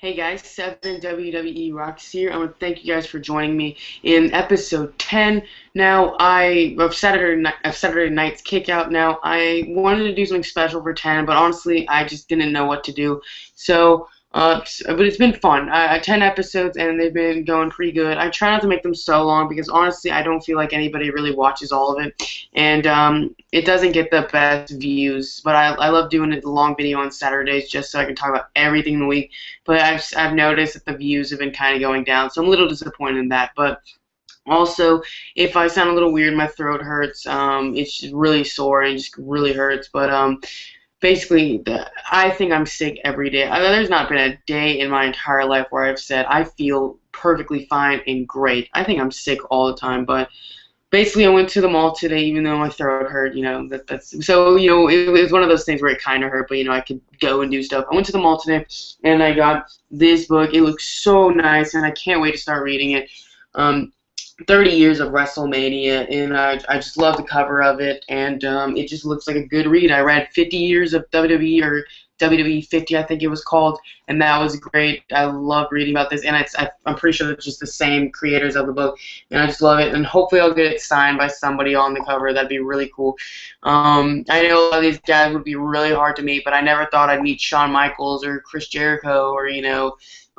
Hey guys, 7 WWE Rocks here. I want to thank you guys for joining me in episode 10. Now, of Saturday Night's Kickout. Now, I wanted to do something special for 10, but honestly, I just didn't know what to do. But it's been fun. 10 episodes, and they've been going pretty good. I try not to make them so long because honestly, I don't feel like anybody really watches all of it, and it doesn't get the best views. But I love doing it the long video on Saturdays just so I can talk about everything in the week. But I've noticed that the views have been kind of going down, so I'm a little disappointed in that. But also, if I sound a little weird, my throat hurts. It's just really sore and just really hurts. But basically, I think I'm sick every day. There's not been a day in my entire life where I've said I feel perfectly fine and great. I think I'm sick all the time, but basically I went to the mall today even though my throat hurt, that's so, it was one of those things where it kind of hurt, but I could go and do stuff. I went to the mall today and I got this book. It looks so nice and I can't wait to start reading it. 30 years of WrestleMania, and I just love the cover of it, and it just looks like a good read. I read 50 years of WWE, or WWE 50, I think it was called, and that was great. I love reading about this, and I'm pretty sure it's just the same creators of the book, and I just love it, and hopefully I'll get it signed by somebody on the cover. That'd be really cool. I know a lot of these guys would be really hard to meet, but I never thought I'd meet Shawn Michaels or Chris Jericho or,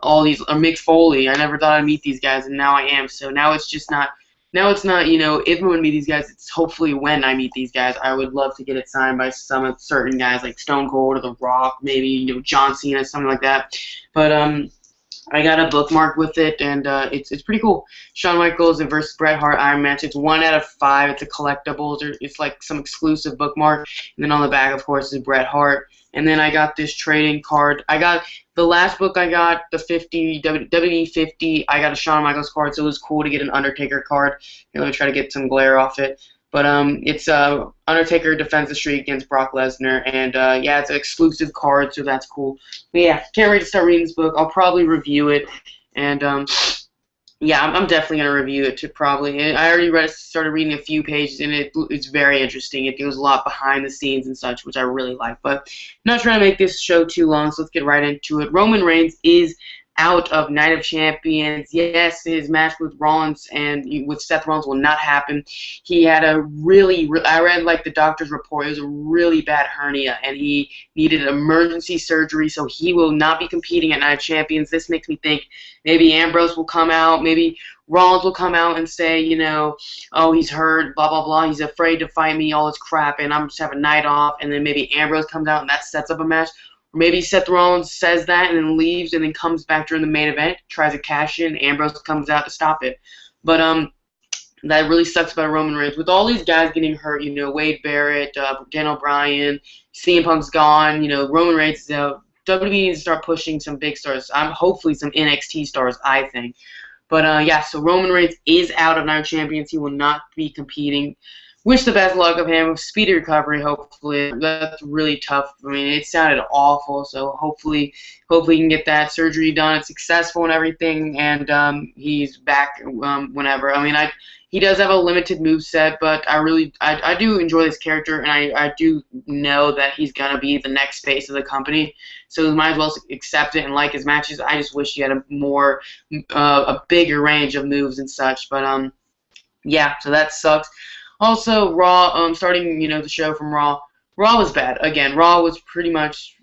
all these, or Mick Foley. I never thought I'd meet these guys, and now I am. So now it's just not, if I'm going to meet these guys, it's hopefully when I meet these guys. I would love to get it signed by some certain guys like Stone Cold or The Rock, maybe, John Cena, something like that. But I got a bookmark with it, and it's pretty cool. Shawn Michaels versus Bret Hart Iron match. It's 1 out of 5. It's a collectible. It's like some exclusive bookmark. And then on the back, of course, is Bret Hart. And then I got this trading card. I got the last book. I got the 50 WWE 50. I got a Shawn Michaels card, so it was cool to get an Undertaker card. Let me try to get some glare off it. But it's Undertaker defends the streak against Brock Lesnar, and yeah, it's an exclusive card, so that's cool. But yeah, can't wait to start reading this book. I'll probably review it, and yeah, I'm definitely gonna review it too. Probably. I already started reading a few pages, and it's very interesting. It goes a lot behind the scenes and such, which I really like. But I'm not trying to make this show too long, so let's get right into it. Roman Reigns is out of Night of Champions. Yes, his match with Rollins and with Seth Rollins will not happen. He had a I read like the doctor's report. It was a really bad hernia, and he needed emergency surgery, so he will not be competing at Night of Champions. This makes me think maybe Ambrose will come out, maybe Rollins will come out and say, oh, he's hurt, blah, blah, blah. He's afraid to fight me, all this crap, and I'm just have a night off, and then maybe Ambrose comes out and that sets up a match. Or maybe Seth Rollins says that and then leaves and then comes back during the main event, tries to cash in, Ambrose comes out to stop it. But that really sucks about Roman Reigns. With all these guys getting hurt, Wade Barrett, Dan O'Brien, CM Punk's gone, Roman Reigns is out. WWE needs to start pushing some big stars. Hopefully some NXT stars, I think. But yeah, so Roman Reigns is out of Night of Champions. He will not be competing. Wish the best luck of him. Speedy recovery, hopefully. That's really tough. I mean, it sounded awful, so hopefully he can get that surgery done. It's successful and everything, and he's back whenever. I mean, he does have a limited moveset, but I do enjoy this character, and I do know that he's going to be the next face of the company, so we might as well accept it and like his matches. I just wish he had a bigger range of moves and such, but yeah, so that sucks. Also, Raw, starting, the show from Raw. Raw was bad. Again, Raw was pretty much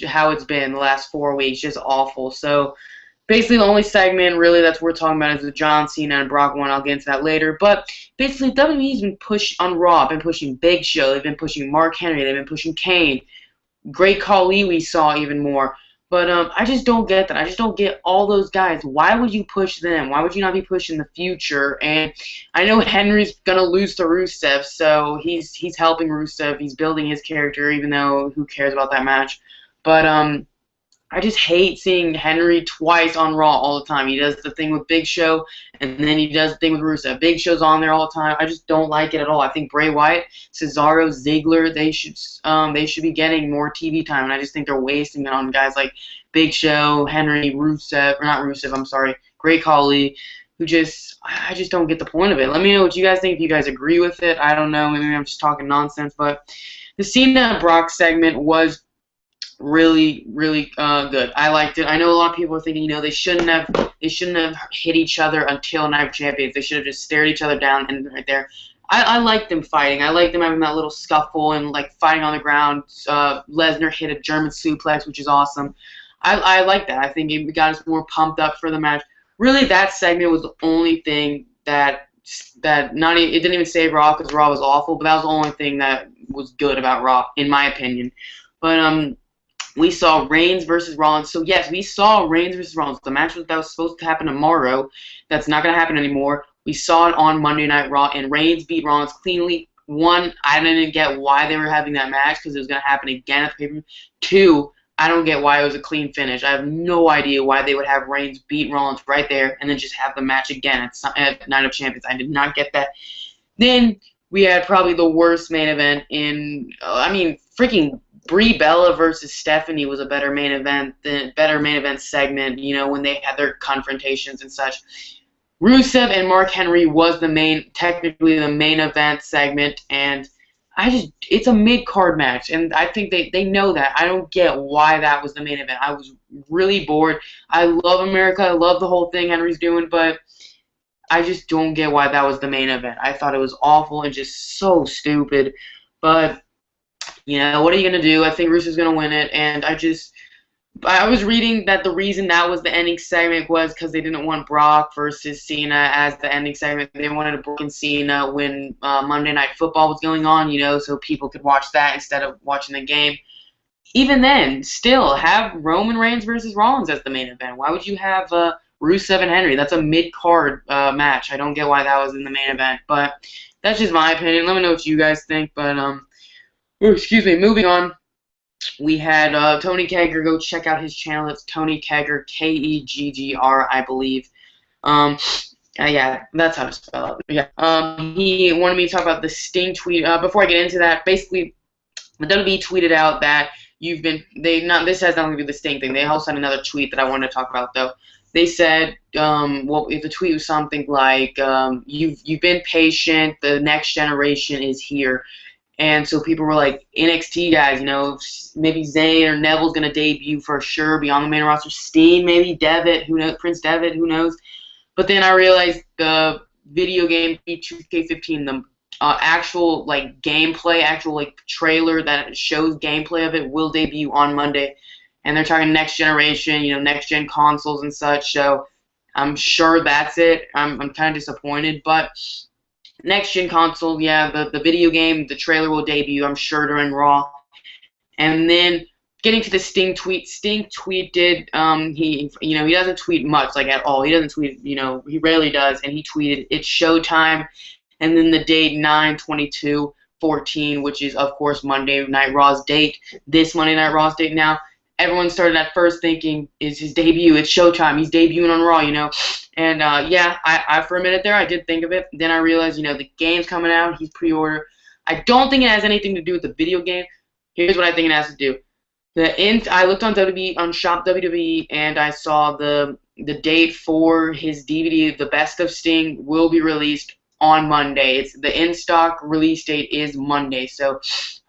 how it's been the last 4 weeks, just awful. So, basically, the only segment, really, that's worth talking about is the John Cena and Brock one. I'll get into that later. But, basically, WWE's been pushed on Raw. Been pushing Big Show. They've been pushing Mark Henry. They've been pushing Kane. Great Khali we saw even more. But I just don't get that. I just don't get all those guys. Why would you push them? Why would you not be pushing the future? And I know Henry's gonna lose to Rusev, so he's helping Rusev. He's building his character, even though who cares about that match? But I just hate seeing Henry twice on Raw all the time. He does the thing with Big Show, and then he does the thing with Rusev. Big Show's on there all the time. I just don't like it at all. I think Bray Wyatt, Cesaro, Ziggler, they should be getting more TV time, and I just think they're wasting it on guys like Big Show, Henry, Rusev, or not Rusev, I'm sorry, Great Khali, who I just don't get the point of it. Let me know what you guys think, if you guys agree with it. I don't know, maybe I'm just talking nonsense, but the Cena and Brock segment was really, really good. I liked it. I know a lot of people are thinking, they shouldn't have hit each other until Night of Champions. They should have just stared each other down and right there. I like them fighting. I like them having that little scuffle and like fighting on the ground. Lesnar hit a German suplex, which is awesome. I like that. I think it got us more pumped up for the match. Really, that segment was the only thing that not it didn't even save Raw because Raw was awful, but that was the only thing that was good about Raw, in my opinion. But we saw Reigns versus Rollins. So yes, we saw Reigns versus Rollins. The match that was supposed to happen tomorrow, that's not going to happen anymore. We saw it on Monday Night Raw, and Reigns beat Rollins cleanly. One, I didn't get why they were having that match because it was going to happen again at the pay-per-view. Two, I don't get why it was a clean finish. I have no idea why they would have Reigns beat Rollins right there and then just have the match again at Night of Champions. I did not get that. Then we had probably the worst main event in, freaking Brie Bella versus Stephanie was a better main event segment, when they had their confrontations and such. Rusev and Mark Henry was technically the main event segment, and it's a mid-card match, and I think they know that. I don't get why that was the main event. I was really bored. I love America. I love the whole thing Henry's doing, but I just don't get why that was the main event. I thought it was awful and just so stupid, but what are you going to do? I think Rusev's going to win it, and I was reading that the reason that was the ending segment was because they didn't want Brock versus Cena as the ending segment. They wanted Brock and Cena when Monday Night Football was going on, so people could watch that instead of watching the game. Even then, still, have Roman Reigns versus Rollins as the main event. Why would you have Rusev and Henry? That's a mid-card match. I don't get why that was in the main event, but that's just my opinion. Let me know what you guys think, but moving on. We had Tony Kegger. Go check out his channel. It's Tony Kegger, Keggr, I believe. Yeah, that's how to spell it. Yeah. He wanted me to talk about the Sting tweet. Before I get into that, basically, the WWE tweeted out that this has nothing to do with the Sting thing. They also had another tweet that I wanted to talk about, though. They said, if the tweet was something like, you've been patient, the next generation is here. And so people were like, NXT guys, maybe Zayn or Neville's going to debut for sure, be on the main roster. Steen, maybe Devitt, who knows? Prince Devitt, who knows? But then I realized the video game 2K15, the actual gameplay, trailer that shows gameplay of it will debut on Monday. And they're talking next generation, next gen consoles and such. So I'm sure that's it. I'm kind of disappointed, but next gen console, yeah, the video game, the trailer will debut, I'm sure, during Raw. And then getting to the Sting tweet, Sting tweeted, he doesn't tweet much, at all. He doesn't tweet, he rarely does, and he tweeted, it's showtime, and then the date 9/22/14, which is, of course, Monday Night Raw's date, this Monday Night Raw's date now. Everyone started at first thinking, it's his debut, it's showtime, he's debuting on Raw, And, I for a minute there, I did think of it. Then I realized, the game's coming out, he's pre-order. I don't think it has anything to do with the video game. Here's what I think it has to do. I looked on WWE, on Shop WWE, and I saw the date for his DVD, The Best of Sting, will be released on Monday. It's the in-stock release date is Monday, so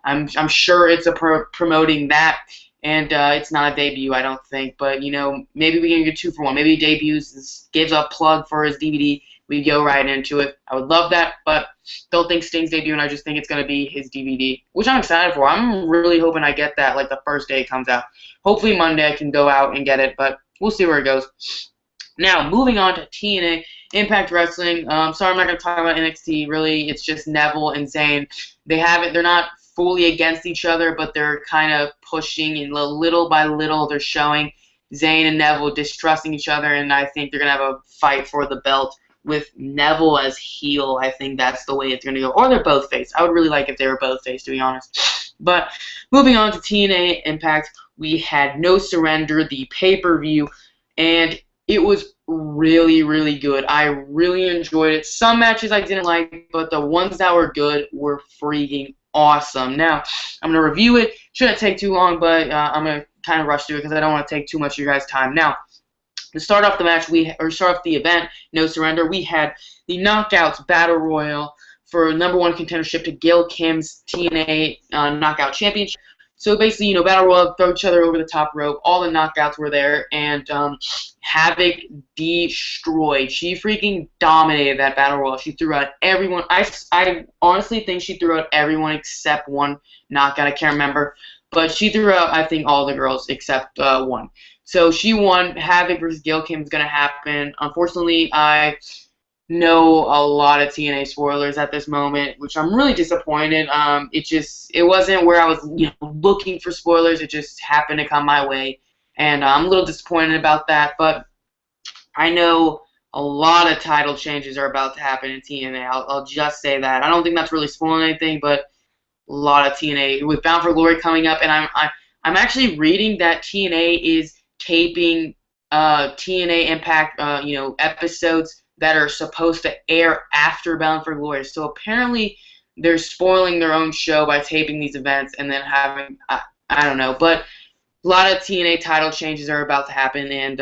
I'm sure it's promoting that. And it's not a debut, I don't think. But, maybe we can get 2 for 1. Maybe he debuts, gives a plug for his DVD. We go right into it. I would love that, but don't think Sting's debuting. I just think it's going to be his DVD, which I'm excited for. I'm really hoping I get that the first day it comes out. Hopefully Monday I can go out and get it, but we'll see where it goes. Now, moving on to TNA, Impact Wrestling. Sorry, I'm not going to talk about NXT. Really, it's just Neville and Zayn. They're not fully against each other, but they're kind of pushing, and little by little they're showing Zayn and Neville distrusting each other, and I think they're going to have a fight for the belt with Neville as heel. I think that's the way it's going to go. Or they're both face. I would really like if they were both face, to be honest. But moving on to TNA Impact, we had No Surrender, the pay-per-view, and it was really, really good. I really enjoyed it. Some matches I didn't like, but the ones that were good were freaking awesome. Now, I'm going to review it. Shouldn't take too long, but I'm going to kind of rush through it because I don't want to take too much of your guys' time. Now, to start off the match, start off the event, No Surrender, we had the Knockouts Battle Royal for #1 contendership to Gail Kim's TNA Knockout Championship. So basically, Battle Royal, throw each other over the top rope. All the knockouts were there, and Havoc destroyed. She freaking dominated that Battle Royal. She threw out everyone. I honestly think she threw out everyone except one knockout. I can't remember. But she threw out, I think, all the girls except one. So she won. Havoc versus Gail Kim is going to happen. Unfortunately, I know a lot of TNA spoilers at this moment, which I'm really disappointed. It wasn't where I was looking for spoilers. It just happened to come my way, and I'm a little disappointed about that. But I know a lot of title changes are about to happen in TNA. I'll just say that. I don't think that's really spoiling anything, but a lot of TNA with Bound for Glory coming up, and I'm actually reading that TNA is taping TNA Impact episodes that are supposed to air after Bound for Glory. So apparently they're spoiling their own show by taping these events and then having I don't know, but a lot of TNA title changes are about to happen, and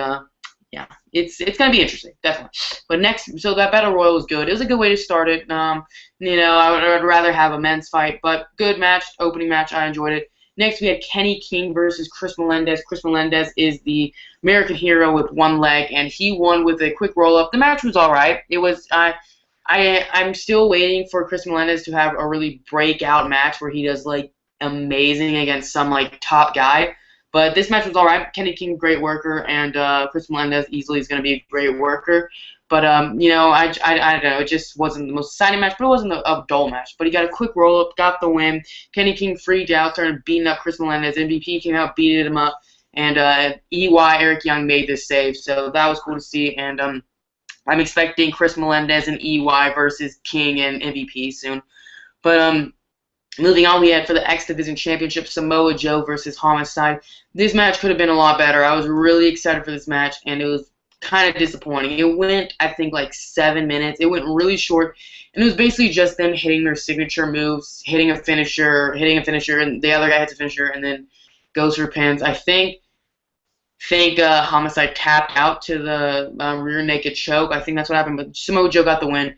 yeah, it's gonna be interesting, definitely. But next, so that Battle Royal was good. It was a good way to start it. I would rather have a men's fight, but good match, opening match. I enjoyed it. Next, we had Kenny King versus Chris Melendez. Chris Melendez is the American hero with one leg, and he won with a quick roll-up. The match was all right. It was I'm still waiting for Chris Melendez to have a really breakout match where he does like amazing against some like top guy. But this match was all right. Kenny King, great worker, and Chris Melendez easily is going to be a great worker. But I don't know. It just wasn't the most exciting match, but it wasn't a dull match. But he got a quick roll up, got the win. Kenny King freaked out, started beating up Chris Melendez. MVP came out, beating him up, and EY Eric Young made this save. So that was cool to see. And I'm expecting Chris Melendez and EY versus King and MVP soon. But moving on, we had for the X Division Championship, Samoa Joe versus Homicide. This match could have been a lot better. I was really excited for this match, and it was kind of disappointing. It went, I think, like 7 minutes. It went really short, and it was basically just them hitting their signature moves, hitting a finisher, and the other guy hits a finisher, and then goes for pins. I think Homicide tapped out to the rear naked choke. I think that's what happened, but Samoa Joe got the win.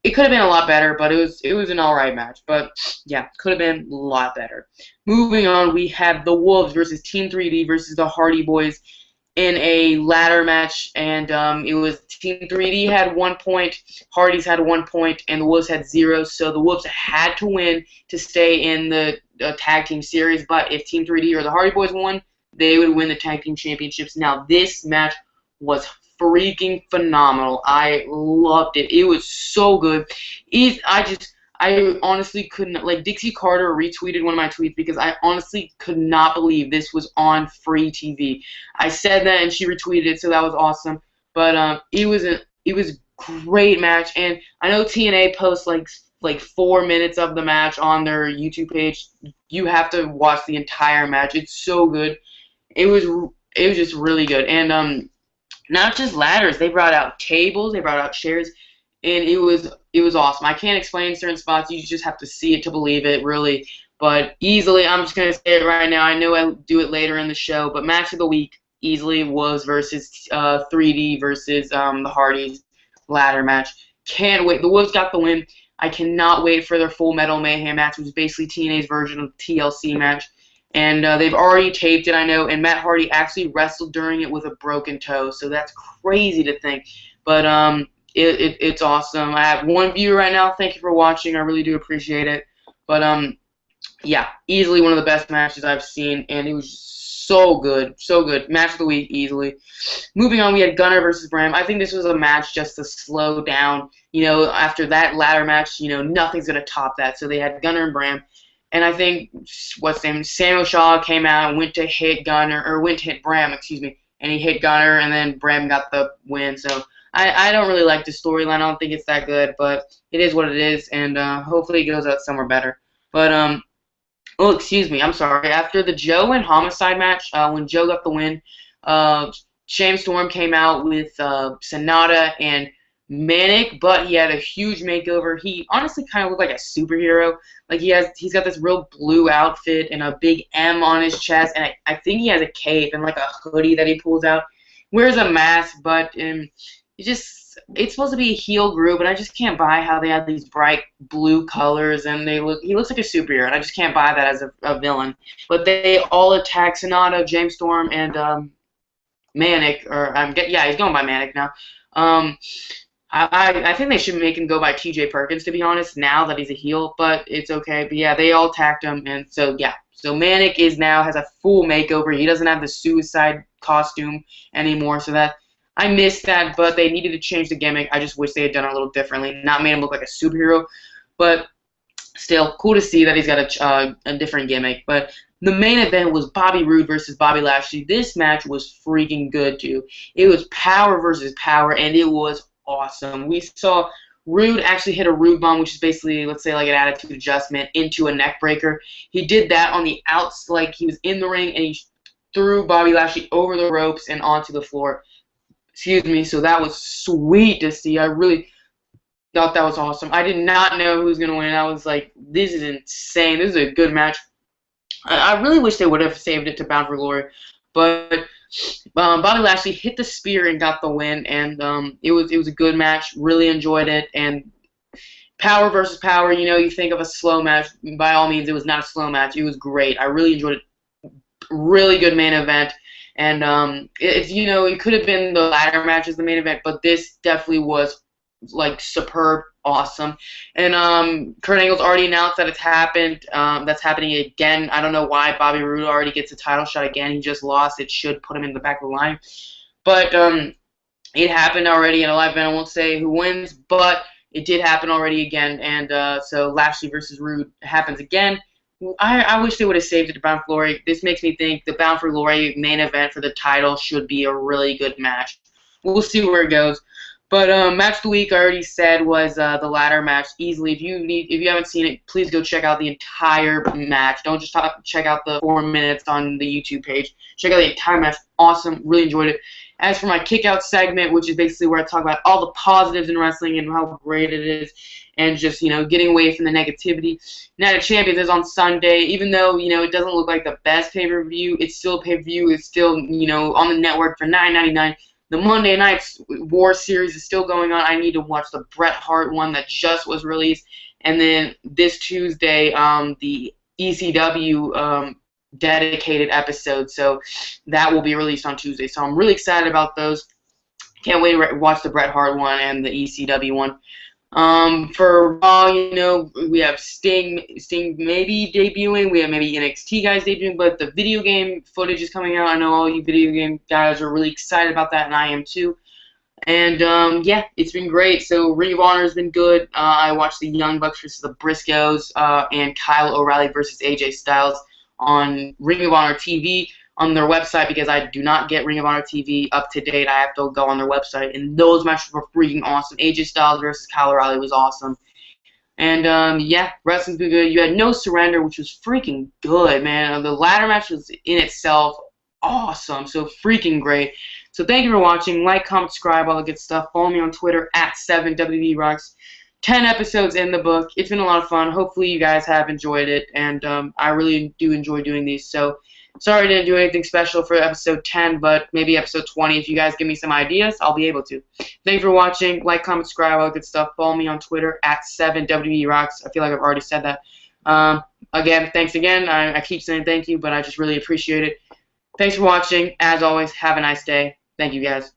It could have been a lot better, but it was an alright match. But yeah, could have been a lot better. Moving on, we have the Wolves versus Team 3D versus the Hardy Boys in a ladder match, and it was Team 3D had 1 point, Hardys had 1 point, and the Wolves had 0. So the Wolves had to win to stay in the tag team series. But if Team 3D or the Hardy Boys won, they would win the tag team championships. Now this match was freaking phenomenal. I loved it. It was so good. I honestly couldn't, like, Dixie Carter retweeted one of my tweets because I honestly could not believe this was on free TV. I said that and she retweeted it, so that was awesome. But it was a great match, and I know TNA posts like 4 minutes of the match on their YouTube page. You have to watch the entire match. It's so good. It was just really good. And not just ladders, they brought out tables, they brought out chairs, and it was awesome. I can't explain certain spots. You just have to see it to believe it, really. But easily, I'm just going to say it right now. I know I'll do it later in the show, but match of the week easily was versus 3D versus the Hardys ladder match. Can't wait. The Wolves got the win. I cannot wait for their Full Metal Mayhem match, which is basically TNA's version of the TLC match. And they've already taped it, I know, and Matt Hardy actually wrestled during it with a broken toe, so that's crazy to think. But it's awesome. I have 1 viewer right now. Thank you for watching. I really do appreciate it. But yeah, easily one of the best matches I've seen, and it was just so good, so good. Match of the week, easily. Moving on, we had Gunner versus Bram. I think this was a match just to slow down. After that ladder match, nothing's going to top that. So they had Gunner and Bram. And I think, Samuel Shaw came out and went to hit Bram, and he hit Gunner, and then Bram got the win. So I don't really like the storyline. I don't think it's that good, but it is what it is, and hopefully it goes out somewhere better. But, oh, excuse me, I'm sorry. After the Joe and Homicide match, when Joe got the win, Shane Storm came out with Sonata and Manic, but he had a huge makeover. He honestly kind of looked like a superhero. Like he's got this real blue outfit and a big M on his chest, and I think he has a cape and like a hoodie that he pulls out. Wears a mask, but it's supposed to be a heel group, and I just can't buy how they have these bright blue colors, and he looks like a superhero, and I just can't buy that as a villain. But they all attack Sonata, James Storm, and Manic, or yeah, he's going by Manic now. Um, I think they should make him go by T.J. Perkins, to be honest, now that he's a heel, but it's okay. But yeah, they all attacked him, and so yeah. So Manic has a full makeover. He doesn't have the suicide costume anymore, so that I missed that, but they needed to change the gimmick. I just wish they had done it a little differently, not made him look like a superhero, but still cool to see that he's got a different gimmick. But the main event was Bobby Roode versus Bobby Lashley. This match was freaking good, too. It was power versus power, and it was awesome. We saw Roode actually hit a Roode bomb, which is basically, let's say, like an attitude adjustment into a neck breaker. He did that on the outs, like he was in the ring, and he threw Bobby Lashley over the ropes and onto the floor. Excuse me. So that was sweet to see. I really thought that was awesome. I did not know who was going to win. I was like, this is insane. This is a good match. I really wish they would have saved it to Bound for Glory. But Bobby Lashley hit the spear and got the win, and it was a good match. Really enjoyed it. And power versus power, you think of a slow match. By all means, it was not a slow match. It was great. I really enjoyed it. Really good main event. And it could have been the ladder match as the main event, but this definitely was like superb, awesome. And Kurt Angle's already announced that it's happened. That's happening again. I don't know why Bobby Roode already gets a title shot again. He just lost. It should put him in the back of the line. But it happened already in a live event. I won't say who wins, but it did happen already again. And so Lashley versus Roode happens again. I wish they would have saved it to Bound for Glory. This makes me think the Bound for Glory main event for the title should be a really good match. We'll see where it goes. But match of the week, I already said, was the ladder match. Easily, if you haven't seen it, please go check out the entire match. Don't just check out the 4 minutes on the YouTube page. Check out the entire match. Awesome. Really enjoyed it. As for my kickout segment, which is basically where I talk about all the positives in wrestling and how great it is, and just, getting away from the negativity. Night of Champions is on Sunday. Even though, it doesn't look like the best pay-per-view, it's still a pay-per-view. It's still, on the network for $9.99. The Monday Night's War Series is still going on. I need to watch the Bret Hart one that just was released. And then this Tuesday, the ECW dedicated episode. So that will be released on Tuesday. So I'm really excited about those. Can't wait to watch the Bret Hart one and the ECW one. For Raw, we have Sting maybe debuting. We have maybe NXT guys debuting, but the video game footage is coming out. I know all you video game guys are really excited about that, and I am too. And yeah, it's been great. So Ring of Honor has been good. I watched the Young Bucks versus the Briscoes and Kyle O'Reilly versus AJ Styles on Ring of Honor TV. On their website, because I do not get Ring of Honor TV up to date. I have to go on their website, and those matches were freaking awesome. AJ Styles versus Kyle O'Reilly was awesome. And yeah, wrestling's been good. You had No Surrender, which was freaking good, man. The ladder match was in itself awesome, so freaking great. So thank you for watching. Like, comment, subscribe, all the good stuff. Follow me on Twitter at 7WBRocks. 10 episodes in the book. It's been a lot of fun. Hopefully you guys have enjoyed it, and I really do enjoy doing these. So sorry I didn't do anything special for episode 10, but maybe episode 20. If you guys give me some ideas, I'll be able to. Thank you for watching. Like, comment, subscribe, all that good stuff. Follow me on Twitter at 7WERocks. I feel like I've already said that. Again, thanks again. I keep saying thank you, but I just really appreciate it. Thanks for watching. As always, have a nice day. Thank you, guys.